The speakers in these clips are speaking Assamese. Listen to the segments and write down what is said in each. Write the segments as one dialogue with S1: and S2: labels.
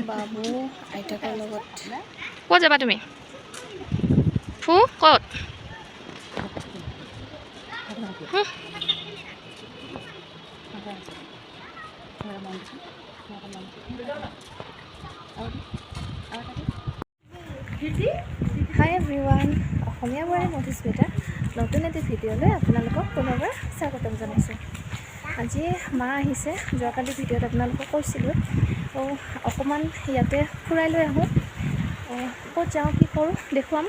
S1: বাবু আইতাকৰ লগত।
S2: ক'ত যাবা তুমি? ফু ক'ত?
S1: হাই এভৰিৱান, অসমীয়া বোৱাৰী মধুস্মিতা নতুন এটি ভিডিঅ'লৈ আপোনালোকক পুনৰবাৰ স্বাগতম জনাইছোঁ। আজি মা আহিছে, যোৱাকালি ভিডিঅ'ত আপোনালোকক কৈছিলোঁ। অকণমান ইয়াতে ফুৰাই লৈ আহোঁ, ক'ত যাওঁ কি কৰোঁ দেখুৱাম।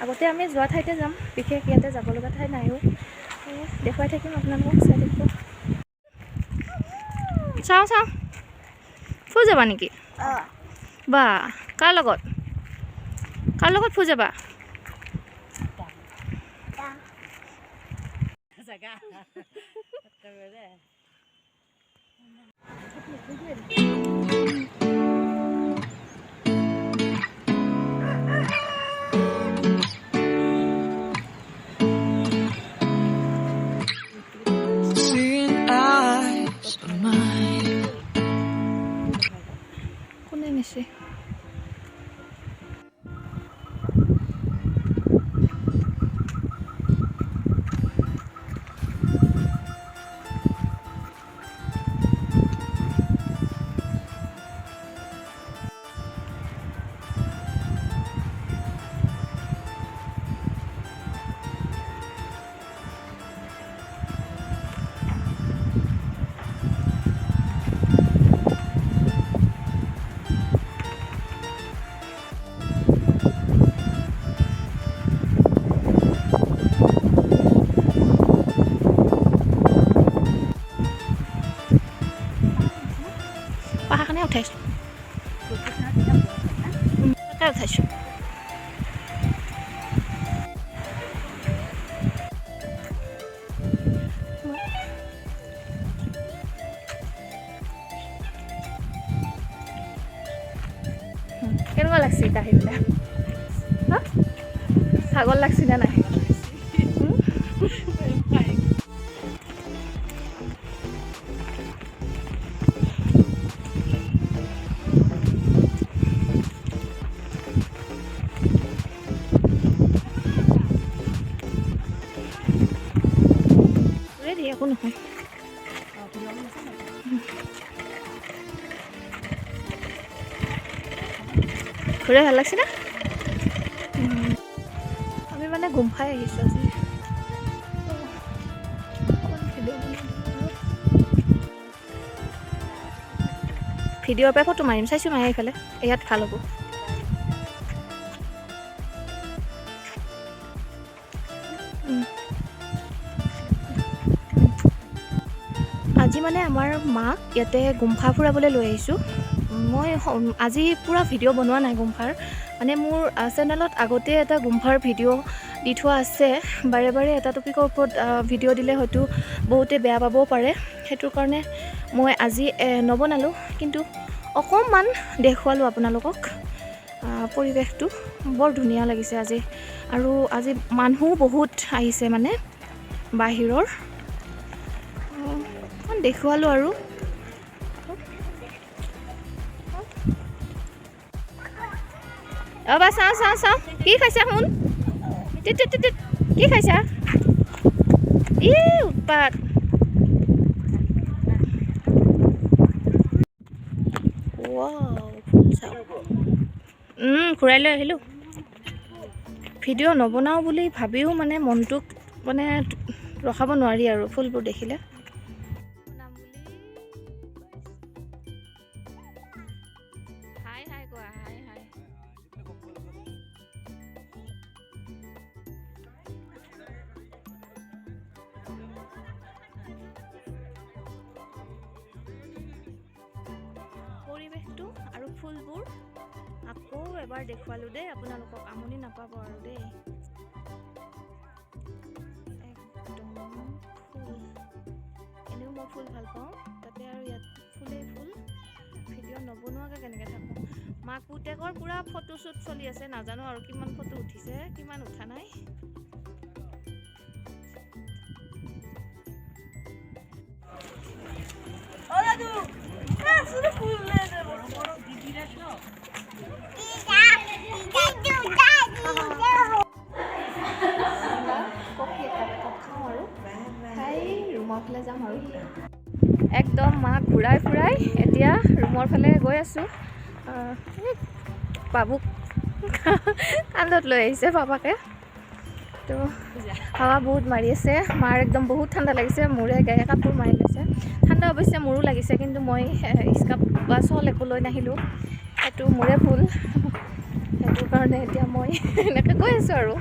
S1: আগতে আমি যোৱা ঠাইতে যাম, বিশেষ ইয়াতে যাব লগা ঠাই নাইও, দেখুৱাই থাকিম আপোনালোকক, চাই থাকিব।
S2: চাওঁ চাওঁ, ফুল যাবা নেকি? বা কাৰ লগত? কাৰ লগত ফুল যাবা?
S1: কোনে নিছে?
S2: পাহাৰখনে উঠাইছোঁ, উঠাইছোঁ।
S1: কেনেকুৱা লাগছে এতিয়া আহিলে? ভাগৰ লাগছি নে নাই?
S2: ৰেডি একো নহয়। ঘূৰাই ভাল লাগছে না?
S1: আমি মানে গুম্ফাই আহিছোঁ আজি।
S2: ভিডিঅ'ৰ পৰা ফটো মাৰিম, চাইছোঁ মায়ে এইফালে, ইয়াত ভাল হ'ব। আজি মানে আমাৰ মাক ইয়াতে গুম্ফা ফুৰাবলৈ লৈ আহিছোঁ। মই আজি পূৰা ভিডিঅ' বনোৱা নাই গুম্ফাৰ, মানে মোৰ চেনেলত আগতে এটা গুম্ফাৰ ভিডিঅ' দি থোৱা আছে। বাৰে বাৰে এটা টপিকৰ ওপৰত ভিডিঅ' দিলে হয়তো বহুতে বেয়া পাবও পাৰে, সেইটোৰ কাৰণে মই আজি নবনালোঁ, কিন্তু অকণমান দেখুৱালোঁ আপোনালোকক। পৰিৱেশটো বৰ ধুনীয়া লাগিছে আজি, আৰু আজি মানুহো বহুত আহিছে মানে বাহিৰৰ। দেখুৱালোঁ আৰু বা চাওঁ চাওঁ চাওঁ, কি খাইছা শুন? কি খাইছা? ই উৎপাত। ঘূৰাই লৈ আহিলোঁ। ভিডিঅ' নবনাওঁ বুলি ভাবিও মানে মনটোক মানে ৰখাব নোৱাৰি আৰু ফুলবোৰ দেখিলে। পৰিৱেশটো আৰু ফুলবোৰ আকৌ এবাৰ দেখুৱালোঁ দেই আপোনালোকক, আমনি নাপাব আৰু দেই। একদম ফুল, এনেও মই ফুল ভাল পাওঁ, তাতে আৰু ইয়াত ফুলেই ফুল। ভিডিঅ' নবনোৱাকৈ কেনেকৈ থাকোঁ। মাক পুতেকৰ পূৰা ফটোশ্বুট চলি আছে, নাজানো আৰু কিমান ফটো উঠিছে কিমান উঠা নাই।
S1: একদম মাক ঘূৰাই ফুৰাই এতিয়া ৰুমৰ ফালে গৈ আছোঁ। বাবুক কান্ধত লৈ আহিছে পাপাকে। তো হাৱা বহুত মাৰি আছে, মাৰ একদম বহুত ঠাণ্ডা লাগিছে, মোৰে গায়ে কাপোৰ মাৰি লৈছে। ঠাণ্ডা অৱশ্যে মোৰো লাগিছে, কিন্তু মই স্কাৰ্ফ বা শ্বল একো লৈ নাহিলোঁ, সেইটো মোৰে ভুল। সেইটো কাৰণে এতিয়া মই এনেকৈ গৈ আছোঁ আৰু।